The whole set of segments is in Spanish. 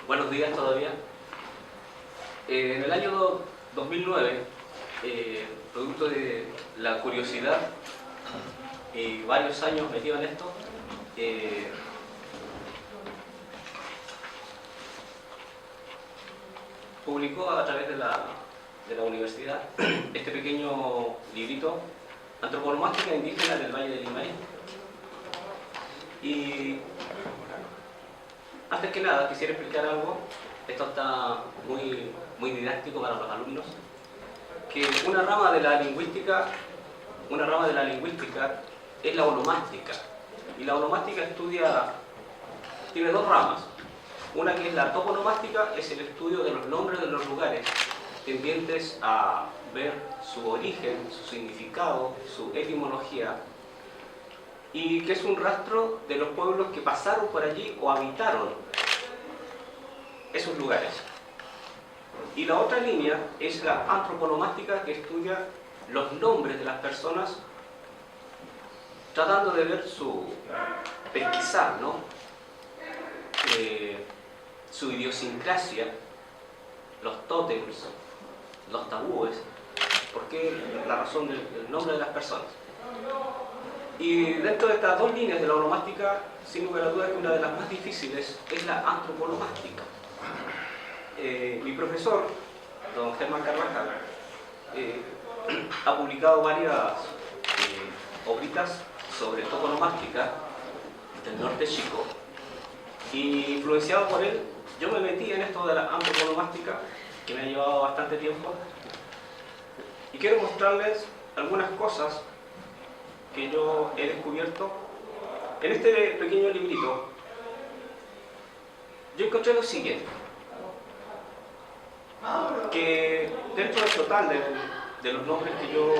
Buenos días todavía. En el año 2009, producto de la curiosidad y varios años metido en esto, publicó a través de la universidad este pequeño librito, Antropología Indígena del Valle del Limarí. Y antes que nada quisiera explicar algo, esto está muy didáctico para los alumnos, que una rama de la lingüística es la onomástica, y la onomástica tiene dos ramas. Una que es la toponomástica, es el estudio de los nombres de los lugares, tendientes a ver su origen, su significado, su etimología, y que es un rastro de los pueblos que pasaron por allí o habitaron esos lugares. Y la otra línea es la antroponomástica, que estudia los nombres de las personas, tratando de ver pesquisar, ¿no? Su idiosincrasia, los tótems, los tabúes, por qué la razón del nombre de las personas. Y dentro de estas dos líneas de la onomástica, sin lugar a dudas que una de las más difíciles es la antroponomástica. Mi profesor, don Germán Carvajal, ha publicado varias obritas sobre toponomástica del norte chico, y influenciado por él, yo me metí en esto de la antroponomástica, que me ha llevado bastante tiempo, y quiero mostrarles algunas cosas que yo he descubierto en este pequeño librito. Yo encontré lo siguiente, que dentro del total de los nombres que yo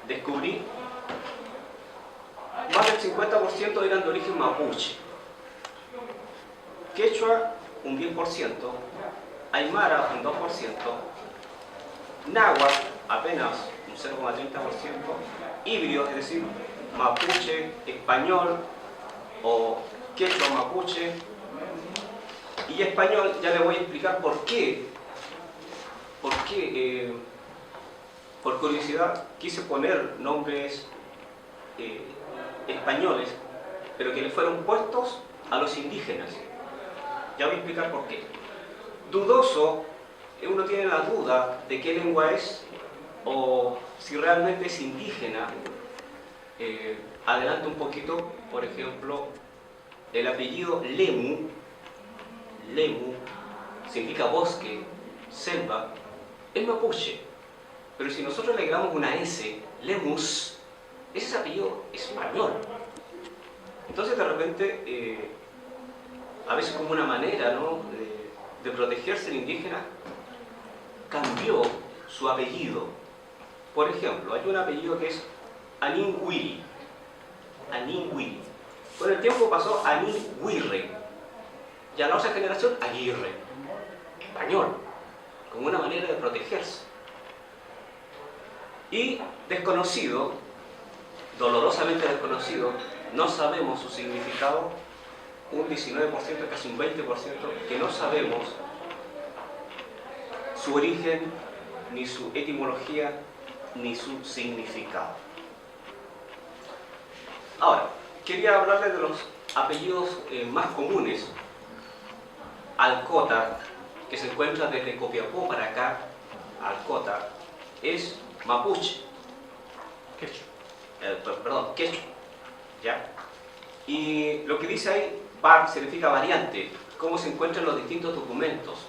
descubrí, más del 50% eran de origen mapuche, quechua un 10%, aymara un 2%, náhuatl apenas un 0,30%, híbrido, es decir, mapuche, español o quechua mapuche. Y español, ya le voy a explicar por qué, por curiosidad, quise poner nombres españoles, pero que le fueron puestos a los indígenas. Ya voy a explicar por qué. Dudoso, uno tiene la duda de qué lengua es, o si realmente es indígena. Adelanto un poquito, por ejemplo, el apellido Lemu significa bosque, selva, es mapuche, pero si nosotros le agregamos una S, Lemus, ese es apellido español. Entonces de repente, a veces como una manera, ¿no?, de protegerse el indígena, cambió su apellido. Por ejemplo, hay un apellido que es Aninwiri. Con el tiempo pasó a Aninwirre. Y a la otra generación, Aguirre. Español. Como una manera de protegerse. Y desconocido, dolorosamente desconocido, no sabemos su significado, un 19%, casi un 20%, que no sabemos su origen, ni su etimología, ni su significado. Ahora, quería hablarles de los apellidos más comunes. Alcota, que se encuentra desde Copiapó para acá, Alcota, es mapuche. Quechua. ¿Ya? Y lo que dice ahí, var, significa variante, cómo se encuentran los distintos documentos.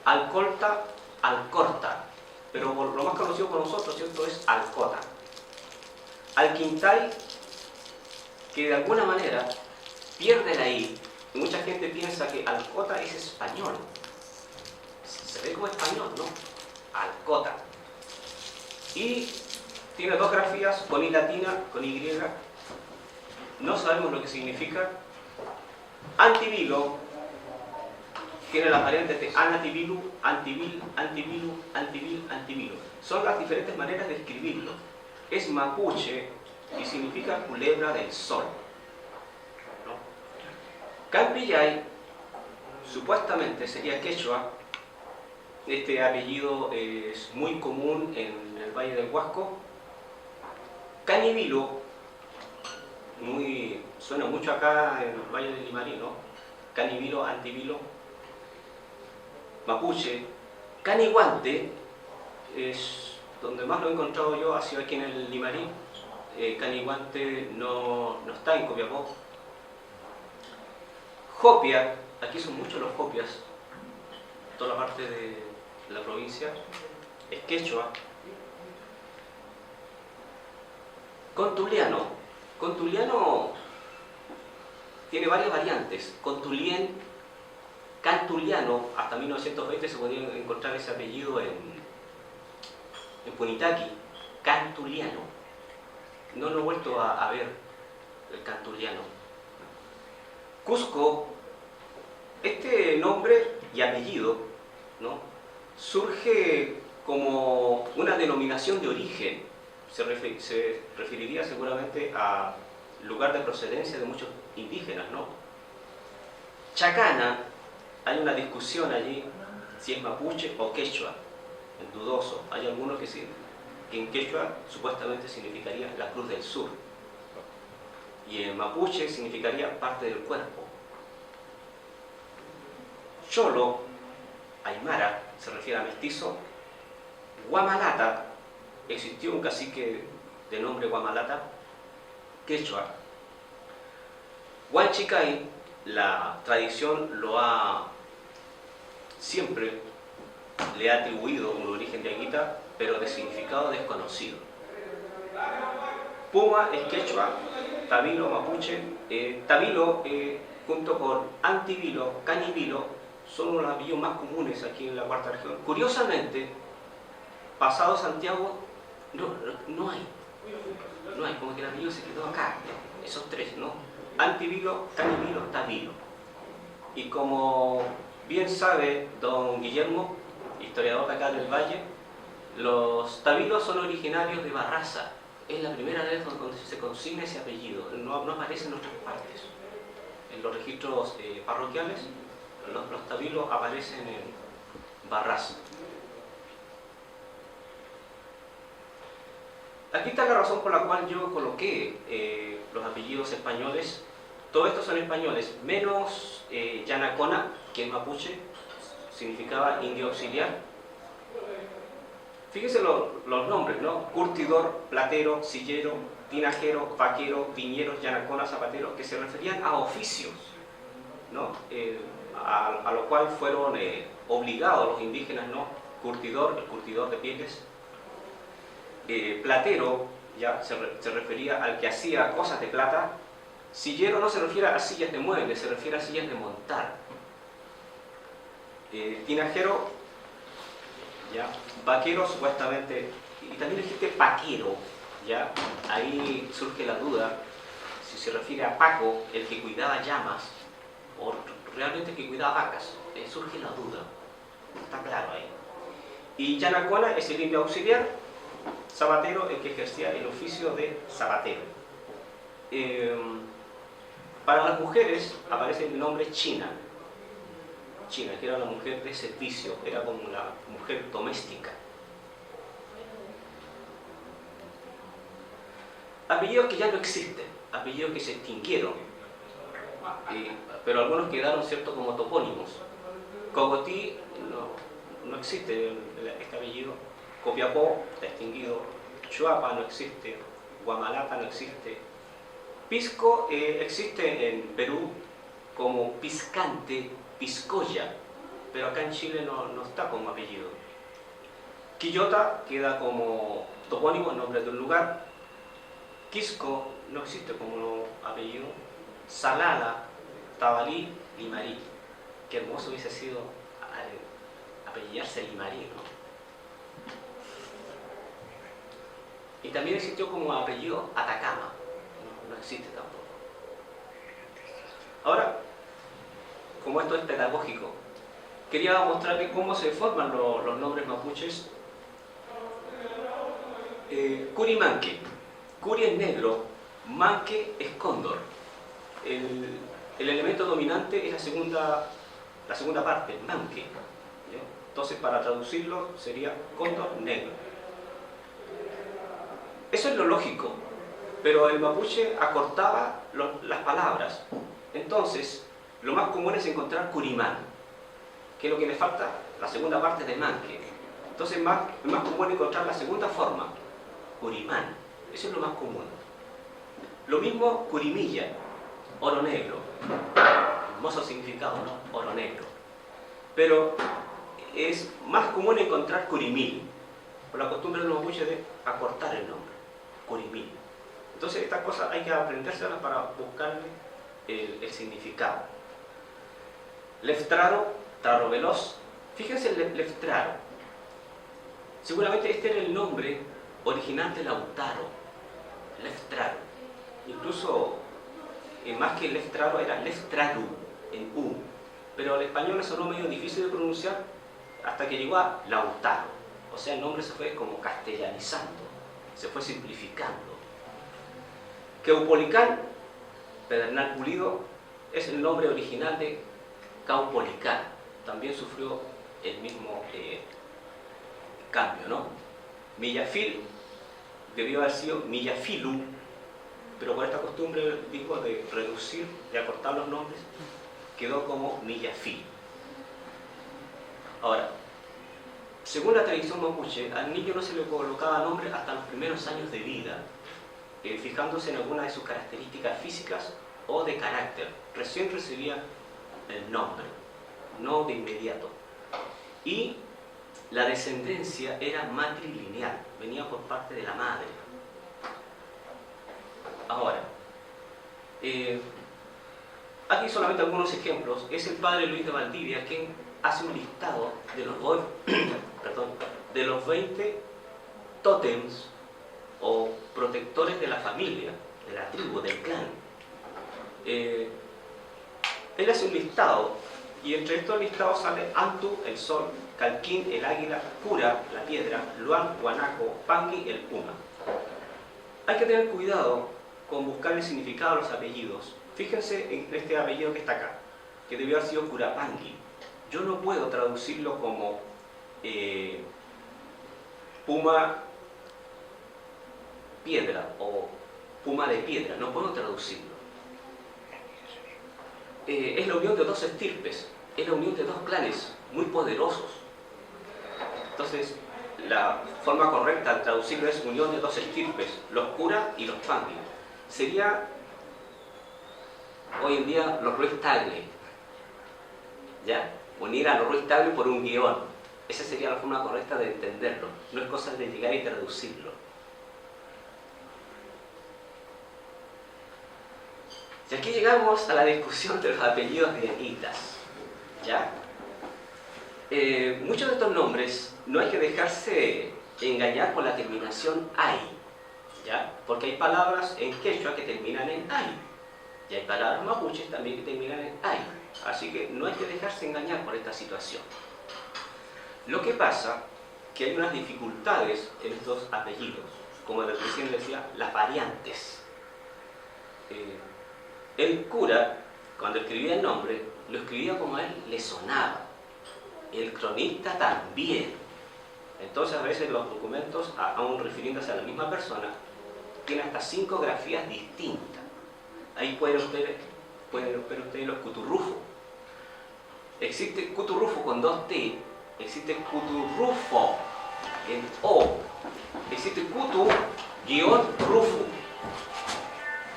Alcolta, Alcorta, pero lo más conocido por nosotros, ¿cierto?, es Alcota. Alquintay, que de alguna manera pierde la I, y mucha gente piensa que Alcota es español. Se ve como español, ¿no? Alcota. Y tiene dos grafías, con I latina, con Y. No sabemos lo que significa. Antivilo tiene las variantes de anativilu, antivil, antivilu, antivil, antivilo. Son las diferentes maneras de escribirlo. Es mapuche y significa culebra del sol, ¿no? Campillay supuestamente sería quechua. Este apellido es muy común en el Valle del Huasco. Canibilo, suena mucho acá en el Valle del Limarí, ¿no? Canibilo, antivilo, mapuche. Caniguante es donde más lo he encontrado yo, ha sido aquí en el Limarí. Caniguante no está en Copiapó. Jopia, aquí son muchos los jopias, toda la parte de la provincia, es quechua. Contuliano tiene varias variantes. Contulien, Cantuliano, hasta 1920 se podía encontrar ese apellido en Punitaqui. Cantuliano, no lo he vuelto a ver el cantuliano. Cusco, este nombre y apellido, ¿no?, surge como una denominación de origen. Se referiría seguramente al lugar de procedencia de muchos indígenas, ¿no? Chacana, hay una discusión allí si es mapuche o quechua, es dudoso. Hay algunos que en quechua supuestamente significaría la Cruz del Sur y en mapuche significaría parte del cuerpo. Cholo, aymara, se refiere a mestizo. Guamalata, existió un cacique de nombre Guamalata, quechua. Huanchicay, la tradición siempre le ha atribuido un origen de Aguita, pero de significado desconocido. Puma es quechua, tabilo, mapuche. Tabilo, junto con antivilo, canivilo, son uno de los apellidos más comunes aquí en la cuarta región. Curiosamente, pasado Santiago, no hay, como que el apellido se quedó acá, esos tres, ¿no? Antivilo, canivilo, tabilo. Y como bien sabe don Guillermo, historiador de acá del Valle, los tabilos son originarios de Barraza. Es la primera vez donde se consigna ese apellido, no aparece en otras partes. En los registros parroquiales, los tabilos aparecen en Barraza. Aquí está la razón por la cual yo coloqué los apellidos españoles. Todos estos son españoles, menos Yanacona, que es mapuche, significaba indio auxiliar. Fíjense los nombres, ¿no? Curtidor, platero, sillero, tinajero, vaquero, viñeros, yanacona, zapatero, que se referían a oficios, ¿no? A lo cual fueron obligados los indígenas, ¿no? Curtidor, el curtidor de pieles. Platero, ya se refería al que hacía cosas de plata. Sillero no se refiere a sillas de muebles, se refiere a sillas de montar. Tinajero, ya. Vaquero supuestamente, y también existe paquero, ya. Ahí surge la duda si se refiere a Paco, el que cuidaba llamas, o realmente el que cuidaba vacas. Surge la duda, está claro ahí. Y yanacona es el indio auxiliar. Zapatero, el que ejercía el oficio de zapatero. Para las mujeres aparece el nombre China, que era la mujer de servicio, era como la mujer doméstica. Apellidos que ya no existen, apellidos que se extinguieron, pero algunos quedaron, ¿cierto?, como topónimos. Cogotí no existe este apellido. Copiapó está extinguido. Chuapa no existe. Guamalata no existe. Pisco existe en Perú como Piscante, Piscoya, pero acá en Chile no está como apellido. Quillota queda como topónimo, nombre de un lugar. Quisco no existe como apellido. Salala, Tabalí, Limarí. Qué hermoso hubiese sido apellillarse Limarí, ¿no? también existió como apellido Atacama. No existe tampoco. Ahora, como esto es pedagógico, quería mostrarles cómo se forman los nombres mapuches. Curimanque. Curi es negro, manque es cóndor. El elemento dominante es la segunda parte, manque. ¿Ya? Entonces, para traducirlo, sería cóndor negro. Eso es lo lógico, pero el mapuche acortaba las palabras. Entonces, lo más común es encontrar curimán, que es lo que le falta, la segunda parte de manque. Entonces, es más común encontrar la segunda forma, curimán. Eso es lo más común. Lo mismo curimilla, oro negro. Hermoso significado, ¿no? Oro negro. Pero es más común encontrar curimil, por la costumbre de los mapuches de acortar el nombre, curimil. Entonces estas cosas hay que aprendérselas para buscarle el significado. Leftraro, traro veloz. Fíjense el Leftraro. Seguramente este era el nombre original de Lautaro. Leftraro. Incluso más que Leftraro era Leftraru en U. Pero el español le sonó medio difícil de pronunciar hasta que llegó a Lautaro. O sea, el nombre se fue como castellanizando, se fue simplificando. Queupolicán, Pedernal Pulido, es el nombre original de Caupolicán. También sufrió el mismo cambio, ¿no? Millafil debió haber sido Millafilu, pero por esta costumbre, digo, de reducir, de acortar los nombres, quedó como Millafil. Ahora, según la tradición mapuche, al niño no se le colocaba nombre hasta los primeros años de vida, fijándose en alguna de sus características físicas o de carácter. Recién recibía el nombre, no de inmediato. Y la descendencia era matrilineal, venía por parte de la madre. Ahora, aquí solamente algunos ejemplos. Es el padre Luis de Valdivia quien hace un listado de los 20 tótems o protectores de la familia, de la tribu, del clan. Él hace un listado y entre estos listados sale Antu, el sol, Calquín, el águila, Cura, la piedra, Luan, Guanaco, Pangui, el puma. Hay que tener cuidado con buscar el significado de los apellidos. Fíjense en este apellido que está acá, que debió haber sido Curapangui. Yo no puedo traducirlo como puma piedra o puma de piedra, no puedo traducirlo. Es la unión de dos estirpes, es la unión de dos clanes muy poderosos. Entonces, la forma correcta de traducirlo es unión de dos estirpes, los Cura y los Pangui. Sería, hoy en día, los Ruiz Tagle, ¿ya? Unir a los Ruiz Tagle por un guión. Esa sería la forma correcta de entenderlo, no es cosa de llegar y traducirlo. Y aquí llegamos a la discusión de los apellidos de itas, ¿ya? Muchos de estos nombres no hay que dejarse engañar por la terminación ay, ¿ya? Porque hay palabras en quechua que terminan en ay, y hay palabras mapuches también que terminan en ay, así que no hay que dejarse engañar por esta situación. Lo que pasa es que hay unas dificultades en estos apellidos, como recién decía, las variantes. El cura, cuando escribía el nombre, lo escribía como a él le sonaba. El cronista también. Entonces a veces los documentos, aún refiriéndose a la misma persona, tienen hasta 5 grafías distintas. Ahí pueden ver ustedes los cuturrufos. Existe cuturrufo con 2 T, existe cuturrufo en O, existe cutu-rufo.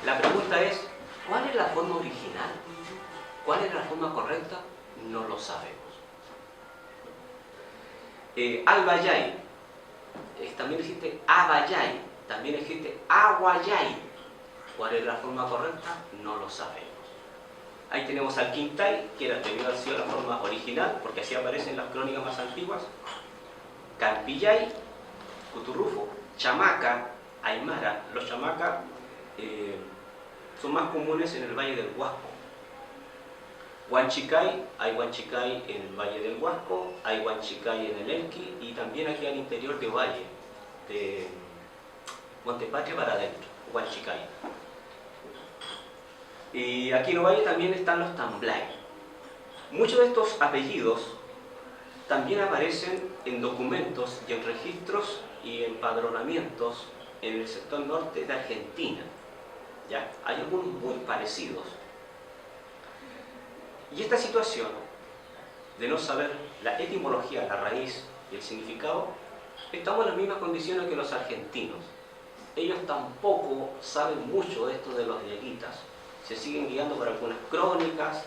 La pregunta es, ¿cuál es la forma original? ¿Cuál es la forma correcta? No lo sabemos. Albayay, también existe Abayay, también existe Aguayay. ¿Cuál es la forma correcta? No lo sabemos. Ahí tenemos al Quintay, que debió haber sido la forma original, porque así aparece en las crónicas más antiguas. Campillay, Cuturrufo, Chamaca, aymara, los chamacas son más comunes en el Valle del Huasco. Huanchicay, hay Huanchicay en el Valle del Huasco, hay Huanchicay en el Elqui y también aquí al interior de Valle, de Montepatria para adentro, Huanchicay. Y aquí en Ovalle también están los Tamblay. Muchos de estos apellidos también aparecen en documentos y en registros y empadronamientos en el sector norte de Argentina. ¿Ya? Hay algunos muy parecidos. Y esta situación de no saber la etimología, la raíz y el significado, estamos en las mismas condiciones que los argentinos. Ellos tampoco saben mucho de esto de los dieguitas. Se siguen guiando por algunas crónicas,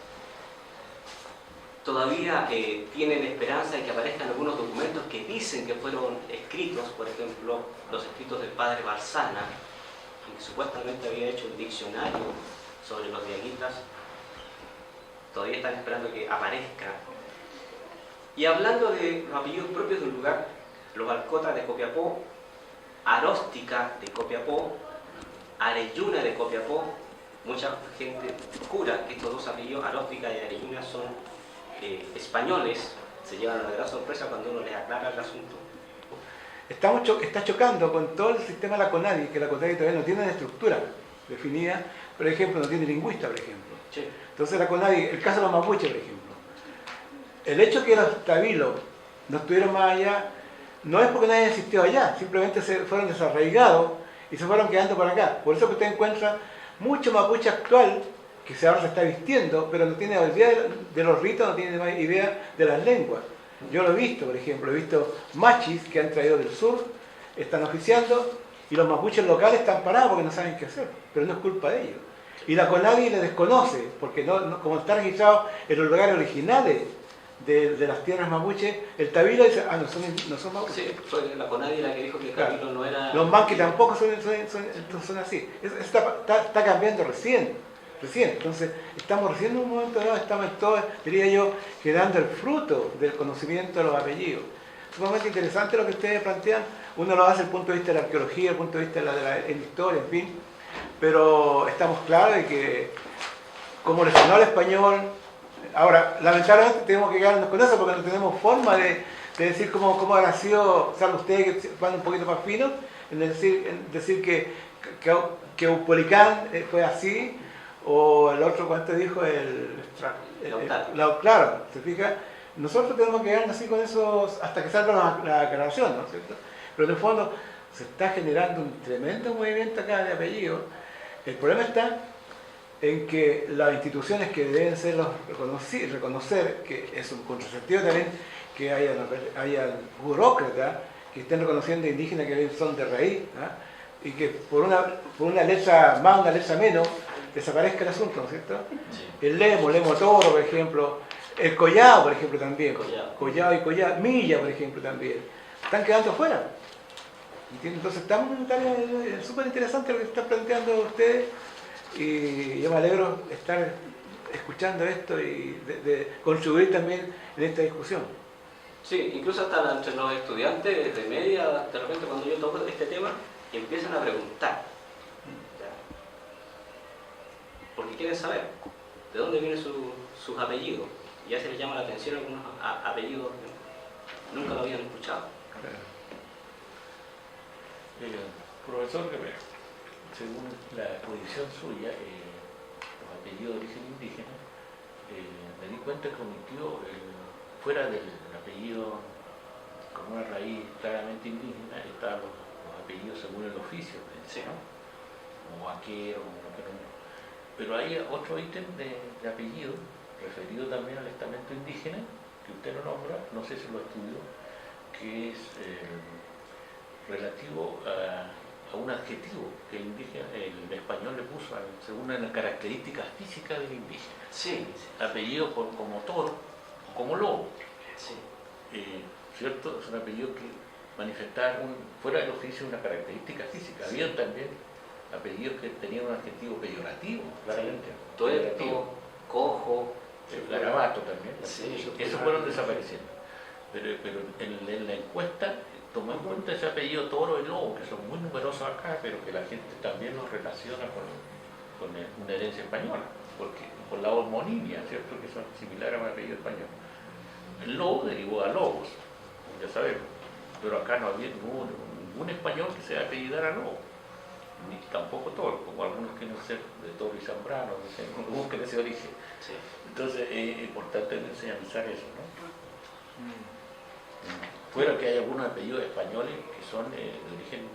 todavía tienen esperanza de que aparezcan algunos documentos que dicen que fueron escritos, por ejemplo, los escritos del padre Barzana, que supuestamente había hecho un diccionario sobre los dieguitas. Todavía están esperando que aparezca. Y hablando de los apellidos propios de un lugar, los Alcota de Copiapó, Aróstica de Copiapó, Areyuna de Copiapó, mucha gente jura que estos dos apellidos, Aróstica y Areyuna, son españoles. Se llevan una gran sorpresa cuando uno les aclara el asunto. Está chocando con todo el sistema de la CONADI, que la CONADI todavía no tiene una estructura definida, por ejemplo, no tiene lingüista, por ejemplo. Sí. Entonces la CONADI, el caso de los mapuches, por ejemplo, el hecho que los tabilos no estuvieron más allá, no es porque no hayan existido allá, simplemente se fueron desarraigados y se fueron quedando por acá. Por eso que usted encuentra mucho mapuche actual, que ahora se está vistiendo, pero no tiene idea de los ritos, no tiene más idea de las lenguas. Yo lo he visto, por ejemplo, he visto machis que han traído del sur, están oficiando, y los mapuches locales están parados porque no saben qué hacer, pero no es culpa de ellos. Y la CONADI le desconoce, porque como está registrado en los lugares originales de las tierras mapuches, el tabilo dice, no son mapuches. Sí, fue la CONADI la que dijo que el tabilo no era... Los manquis tampoco son así. Está cambiando recién. Entonces, estamos recién en un momento dado, estamos todos, diría yo, quedando el fruto del conocimiento de los apellidos. Sumamente interesante lo que ustedes plantean. Uno lo hace desde el punto de vista de la arqueología, desde el punto de vista de la historia, en fin. Pero estamos claros de que, como le sonó al español, ahora, lamentablemente tenemos que quedarnos con eso porque no tenemos forma de decir cómo habrá sido, salvo ustedes que van un poquito más finos, en decir que Upolicán fue así, o el otro, ¿cuánto dijo? Claro, ¿se fija? Nosotros tenemos que quedarnos así con eso hasta que salga la aclaración, ¿no es cierto? Pero en el fondo se está generando un tremendo movimiento acá de apellidos. El problema está en que las instituciones que deben ser reconocer que es un contrasentido también que haya burócratas que estén reconociendo indígenas que son de raíz, ¿eh? Y que por una letra más, una letra menos, desaparezca el asunto, ¿no es cierto? Sí. El Lemo Toro, por ejemplo, el Collado, por ejemplo, también. Collado y Collado, Milla, por ejemplo, también. Están quedando fuera. Entonces estamos en un tarea súper interesante lo que están planteando ustedes y yo me alegro de estar escuchando esto y de contribuir también en esta discusión. Sí, incluso hasta entre los estudiantes de media, de repente cuando yo toco este tema, empiezan a preguntar. Porque quieren saber de dónde vienen sus apellidos. Y ya se les llama la atención algunos apellidos que nunca lo habían escuchado. Profesor Guerrero, según la posición suya, los apellidos de origen indígena, me di cuenta que omitió, fuera del apellido con una raíz claramente indígena, están los apellidos según el oficio, sí, ¿no? Como vaquero, pero hay otro ítem de apellido referido también al estamento indígena, que usted lo nombra, no sé si lo estudió, que es relativo a un adjetivo que el español le puso según las características físicas del indígena. Sí. Apellido como toro, como lobo. Sí. ¿Cierto? Es un apellido que manifestaba fuera del oficio una característica física. Sí. Había también apellidos que tenían un adjetivo peyorativo, claramente. Sí. Tuerto, cojo. Garabato también. Sí. Esos fueron desapareciendo. Pero en la encuesta tomó en cuenta ese apellido Toro y Lobo, que son muy numerosos acá, pero que la gente también los relaciona con una herencia española, porque por la homonimia, ¿cierto?, que son similares a un apellido español. El Lobo derivó a Lobos, ya sabemos, pero acá no había ningún español que se apellidara Lobo, ni tampoco Toro, como algunos quieren ser de Toro y Zambrano, busquen ese origen. Sí. Entonces es importante enseñanzar eso, ¿no? Fuera que hay algunos apellidos españoles que son de origen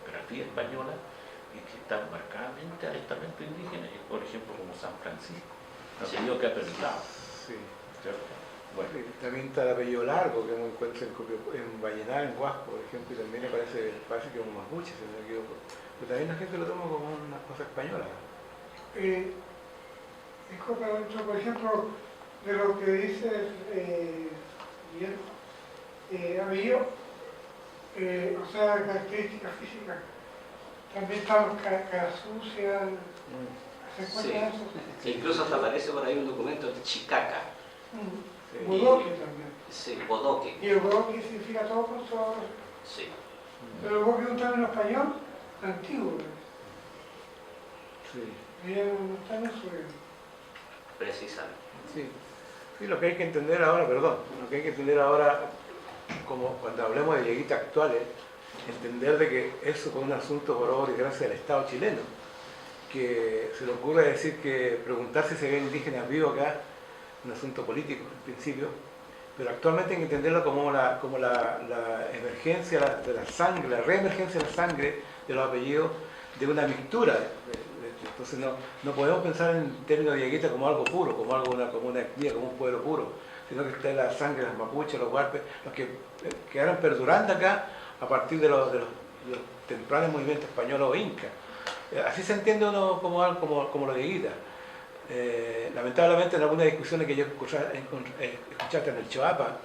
grafía española y que están marcadamente al estamento indígena, por ejemplo como San Francisco, un apellido que ha perdurado, Sí. ¿cierto? Bueno, Sí, también está el apellido largo que uno encuentra en Vallenar, en Huasco, por ejemplo, y también parece que es un mapuche, si no me equivoco. Pero también la gente lo toma como una cosa española. Disculpa, Alonso, por ejemplo, de lo que dice apellido, o sea, características físicas, también están los cara sucia, ¿se encuentra Sí. eso? Incluso hasta aparece por ahí un documento de Chicaca. Sí. Bodoque también. Sí, bodoque. Y el bodoque significa todo por eso. Sí. Pero el bodoque es un término español antiguo. Sí. No está en eso. Precisamente. Sí. Sí, lo que hay que entender ahora, lo que hay que entender ahora, como cuando hablemos de lleguitas actuales, entender de que eso fue un asunto por obra y gracia del Estado chileno, que se le ocurre decir que preguntar si se ven indígenas vivos acá, un asunto político en principio, pero actualmente hay que entenderlo como la emergencia de la sangre, la reemergencia de la sangre de los apellidos de una mixtura. Entonces no podemos pensar en términos de Yeguita como algo puro, como una etnia, como un pueblo puro, sino que está la sangre de los mapuches, los huarpes, los que quedaron perdurando acá a partir de los tempranos movimientos españoles o incas. Así se entiende uno como los Yeguitas. Lamentablemente en algunas discusiones que yo escuchaste en el Choapa,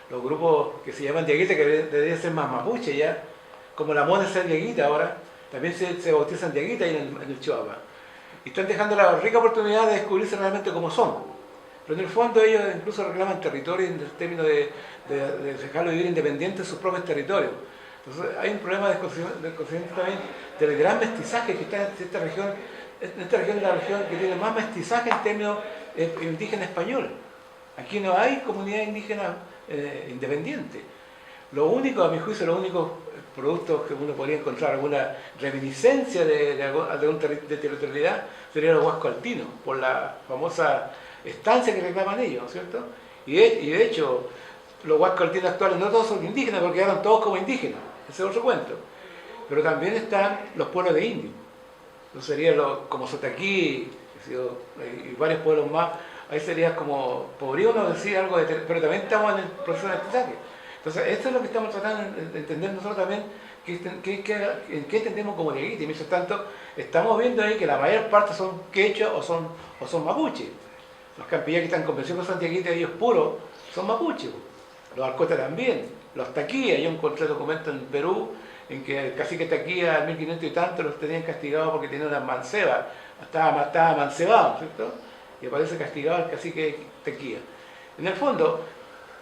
los grupos que se llaman Yeguita, que deberían ser más mapuche ya, como la Mona es ser Yeguita ahora, también se bautizan Yeguita ahí en el Choapa. Y están dejando la rica oportunidad de descubrirse realmente cómo son. Pero en el fondo ellos incluso reclaman territorio en el término de dejarlo vivir independiente en sus propios territorios. Entonces hay un problema de desconocimiento también del gran mestizaje que está en esta región. Esta región es la región que tiene más mestizaje en términos indígena español. Aquí no hay comunidad indígena independiente. Lo único, a mi juicio, los únicos productos que uno podría encontrar alguna reminiscencia de territorialidad serían los huascoaltinos, por la famosa estancia que reclaman ellos, ¿no es cierto? Y de hecho, los huascoaltinos actuales no todos son indígenas porque quedaron todos como indígenas, ese es otro cuento. Pero también están los pueblos de indios. Sería como Sotaquí y varios pueblos más, ahí sería como, podría uno decir algo pero también estamos en el proceso de mestizaje. Entonces, esto es lo que estamos tratando de entender nosotros también, en qué entendemos como Yeguita. Y mientras tanto, estamos viendo ahí que la mayor parte son quechua o son mapuche. Los campillas que están convencidos que son Yeguita, ellos puros, son mapuche. Los arcotas también. Los taquías, yo encontré documentos en Perú en que el cacique Taquía, en 1500 y tanto, los tenían castigados porque tenían una manceba, estaba mancebado, ¿cierto? Y aparece castigado el cacique Taquía. En el fondo,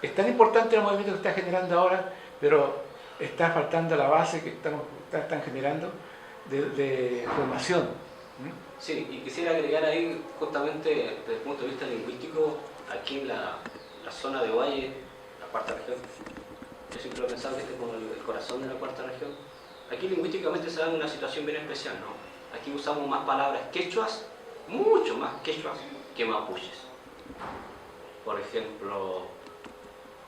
es tan importante el movimiento que está generando ahora, pero está faltando la base que están generando de formación. Sí, y quisiera agregar ahí, justamente desde el punto de vista lingüístico, aquí en la zona de Valle, la cuarta región, yo siempre he pensado que este es como el corazón de la cuarta región. Aquí lingüísticamente se da una situación bien especial, ¿no? Aquí usamos más palabras quechuas, mucho más quechuas que mapuches. Por ejemplo,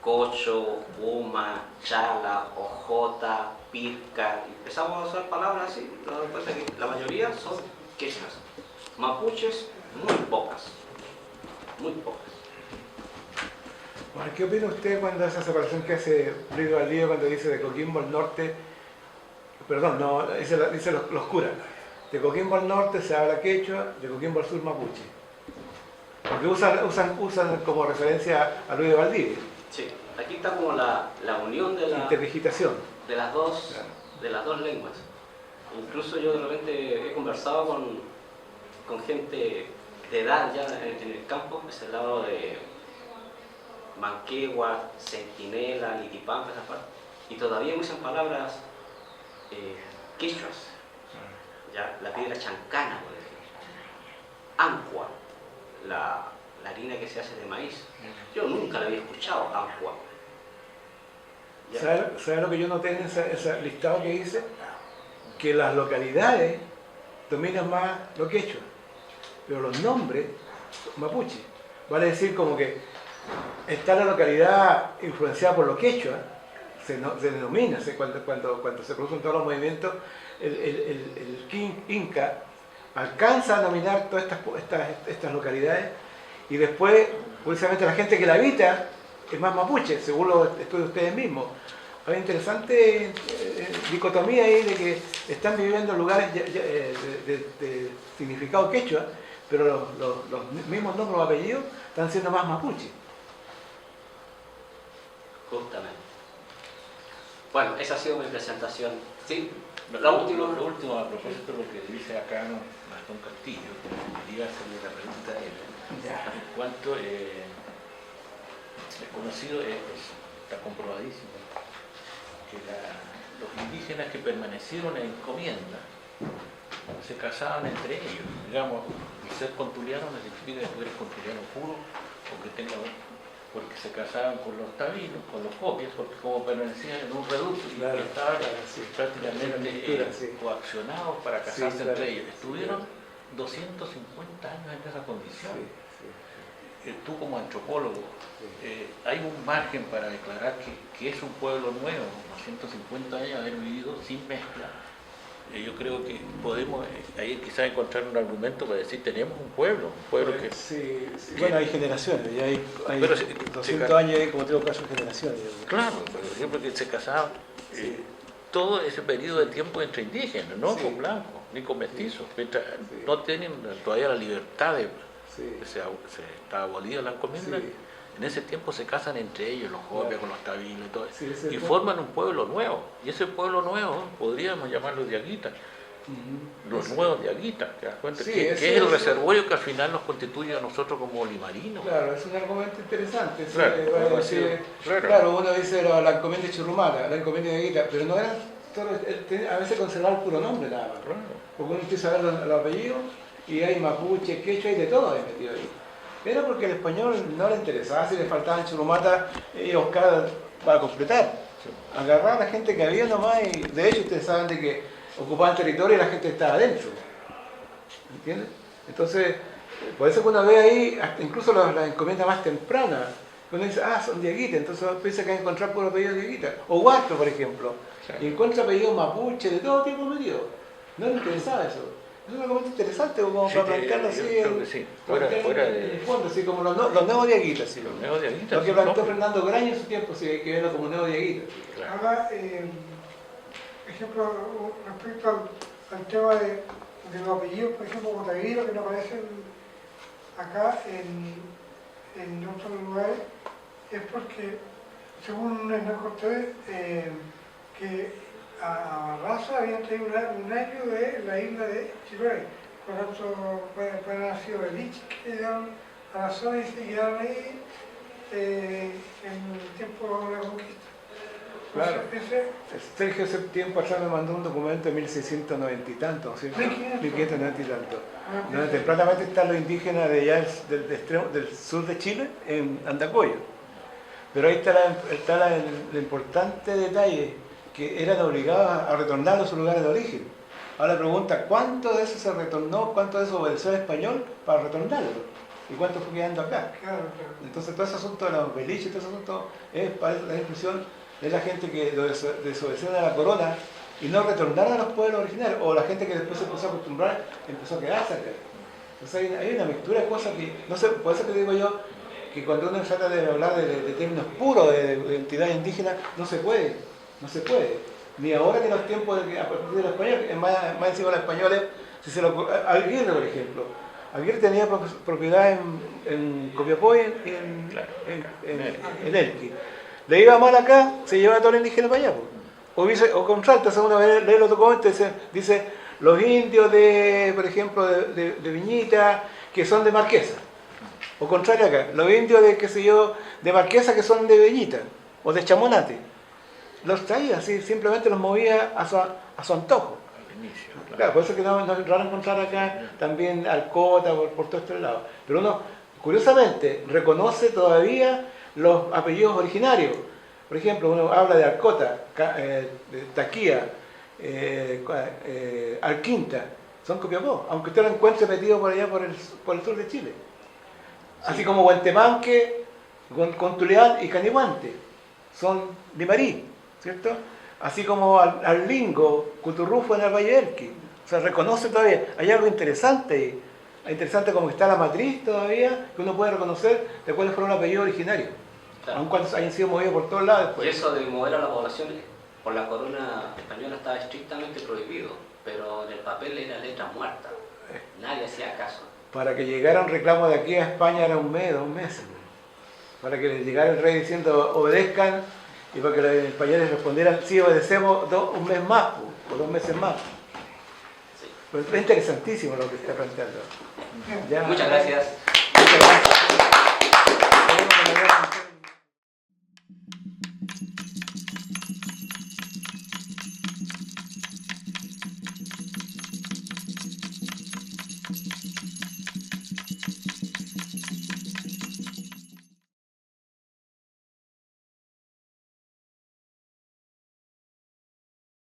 cocho, puma, chala, ojota, pirca. Empezamos a usar palabras así, nos damos cuenta que la mayoría son quechuas. Mapuches, muy pocas. Muy pocas. Bueno, ¿qué opina usted cuando esa separación que hace Luis Valdivia cuando dice de Coquimbo al norte, perdón, no, dice los curas, de Coquimbo al norte se habla quechua, de Coquimbo al sur mapuche? Porque usan como referencia a Luis de Valdivia. Sí, aquí está como la unión de interdigitación de las dos lenguas. Incluso yo de repente he conversado con gente de edad ya en el campo, es el lado de Manquehue, Centinela, Litipampa, esa parte, y todavía usan palabras quechuas, ¿ya? La piedra chancana, por ejemplo, ancua, la harina que se hace de maíz. Yo nunca la había escuchado, ancua. ¿Ya? ¿Sabes lo que yo noté en ese listado que hice? Que las localidades dominan más lo quechua, pero los nombres mapuche. Vale decir como que está la localidad influenciada por lo quechua, se denomina, cuando se producen todos los movimientos, el Inca alcanza a dominar todas estas localidades y después, precisamente la gente que la habita es más mapuche, según los estudios de ustedes mismos. Hay una interesante dicotomía ahí de que están viviendo en lugares de significado quechua, pero los mismos nombres o apellidos están siendo más mapuche. Justamente. Bueno, esa ha sido mi presentación. ¿Sí? Lo último a propósito de lo que dice acá Gastón Castillo, quería hacerle la pregunta a él. En cuanto es conocido, está comprobadísimo, que los indígenas que permanecieron en encomienda se casaban entre ellos. Digamos, el ser contuliano no significa que tú eres contuliano puro o que tenga, porque se casaban con los tabinos, con los copias, porque como permanecían en un reducto y estaban prácticamente coaccionados para casarse entre ellos. Estuvieron 250 años en esa condición. Tú como antropólogo, hay un margen para declarar que es un pueblo nuevo, 250 años de haber vivido sin mezcla. Yo creo que podemos ahí quizás encontrar un argumento para decir tenemos un pueblo que... Sí. Bueno, hay generaciones, y hay 200 años hay como tengo casos de generaciones. Claro, por ejemplo, que se casaban todo ese periodo de tiempo entre indígenas, no con blancos, ni con mestizos, no tienen todavía la libertad de... Se está abolida la encomienda. En ese tiempo se casan entre ellos, los copias con los tabinos y todo, y forman un pueblo nuevo. Y ese pueblo nuevo podríamos llamarlo diaguita. Los nuevos diaguitas, ¿te das cuenta? Que es el reservorio que al final nos constituye a nosotros como olimarinos. Claro, es un argumento interesante. Claro, uno dice la encomienda churrumata, la encomienda diaguita, pero no eran a veces conservar el puro nombre nada más. Porque uno empieza a ver los apellidos y hay mapuche, quechua, hay de todo ahí metido ahí. Era porque el español no le interesaba, si le faltaban churumata y buscar para completar. Agarrar a la gente que había nomás y de hecho ustedes saben de que ocupaban territorio y la gente estaba adentro. ¿Entiendes? Entonces, por eso que uno ve ahí, hasta incluso las encomiendas más tempranas, uno dice, son diaguitas, entonces uno piensa que va a encontrar puro apellido diaguita. O Huastro, por ejemplo. Y encuentra apellidos mapuche, de todo tipo metido. No le interesaba eso. Es un argumento interesante como para plantearlo así en el fondo, así como los nuevos diaguitas. Sí. Los nuevos diaguitas. Lo que planteó Fernando Graña en su tiempo, sí, hay que verlo como nuevos diaguitas. Claro. Ahora, por ejemplo, respecto al tema de los apellidos, por ejemplo, Botaviro, que no aparecen acá en otros lugares, es porque, según Hernán Cortés, que a Barraza habían traído un año de la isla de Chiloé. Por lo tanto, pueden haber sido beliches que llegaron a la zona y se quedaron ahí en el tiempo de la conquista. Claro. Sergio hace tiempo atrás me mandó un documento de 1690 y tanto, ¿cierto? 1590 y tanto. Donde tempranamente están los indígenas de allá del sur de Chile, en Andacoyo. Pero ahí está el importante detalle, que eran obligados a retornar a sus lugares de origen. Ahora la pregunta, ¿cuánto de eso se retornó, cuánto de eso obedeció al español para retornarlo? ¿Y cuánto fue quedando acá? Claro. Entonces todo ese asunto de los beliches, todo ese asunto es para la inclusión de la gente que desobedecieron a la corona y no retornaron a los pueblos originarios, o la gente que después se empezó a acostumbrar, empezó a quedarse acá. Entonces hay una mixtura de cosas que, no sé, por eso que digo yo, que cuando uno trata de hablar de términos puros de identidad indígena, no se puede. No se puede, ni ahora ni en los tiempos a partir de los españoles, más encima de los españoles, Aguirre, por ejemplo. Aguirre tenía propiedad en Copiapó y en Elqui. Le iba mal acá, se llevaba todo el indígena para allá. O contrario, según uno lee los documentos, dice los indios por ejemplo, de Viñita, que son de Marquesa. O contrario acá, los indios de Marquesa que son de Viñita, o de Chamonate. los traía, así, simplemente los movía a su antojo. Al inicio, Claro, por eso es que no es raro encontrar acá también Alcota por todo este lado. Pero uno, curiosamente, reconoce todavía los apellidos originarios. Por ejemplo, uno habla de Alcota, de Taquía, Alquinta, son Copiapó, aunque usted lo encuentre metido por allá por el sur de Chile. Así como Huantemanque, Contuleán y Canihuante, son Limarí, ¿cierto? Así como Arlingo, Cuturrufo en el Valle del Elqui. O sea, reconoce todavía. Hay algo interesante, como que está la matriz todavía, que uno puede reconocer de cuáles fueron los apellidos originarios. Claro. Aun cuando hayan sido movidos por todos lados Y después. eso de mover a la población por la corona española estaba estrictamente prohibido, pero en el papel era letra muerta. Nadie hacía caso. Para que llegara un reclamo de aquí a España era un mes, 2 meses. Para que le llegara el rey diciendo obedezcan, y para que los españoles respondieran sí, obedecemos, un mes más, o 2 meses más. Sí. Pero es interesantísimo lo que está planteando. Bien. Ya. Muchas gracias. Muchas gracias.